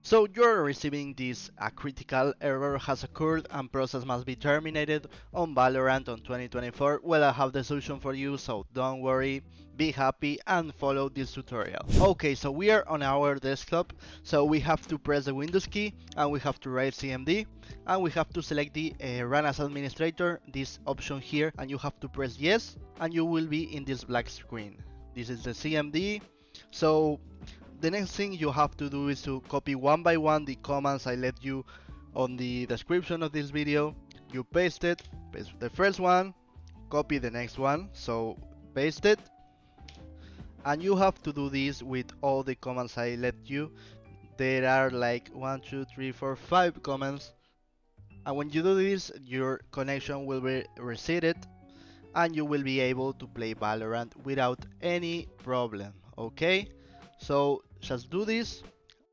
So you're receiving this: a critical error has occurred and process must be terminated on Valorant on 2024. Well, I have the solution for you, so don't worry, be happy and follow this tutorial. Okay, so we are on our desktop, so we have to press the Windows key and we have to write CMD and we have to select the Run as Administrator, this option here, and you have to press yes and you will be in this black screen. This is the CMD. So the next thing you have to do is to copy one by one the commands I left you on the description of this video. You paste it, paste the first one, copy the next one, so paste it, and you have to do this with all the commands I left you. There are like 1, 2, 3, 4, 5 commands, and when you do this, your connection will be resetted and you will be able to play Valorant without any problem. Okay, so just do this.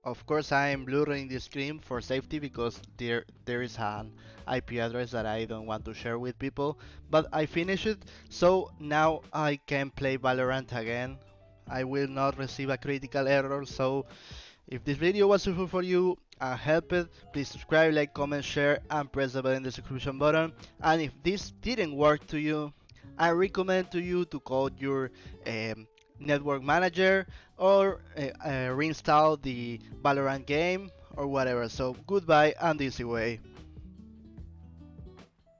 Of course, I'm blurring the screen for safety because there is an IP address that I don't want to share with people, but I finished it, so now I can play Valorant again. I will not receive a critical error. So if this video was useful for you and helped, please subscribe, like, comment, share, and press the bell in the subscription button. And if this didn't work to you, I recommend to you to call your network manager or reinstall the Valorant game or whatever. So goodbye and easy way.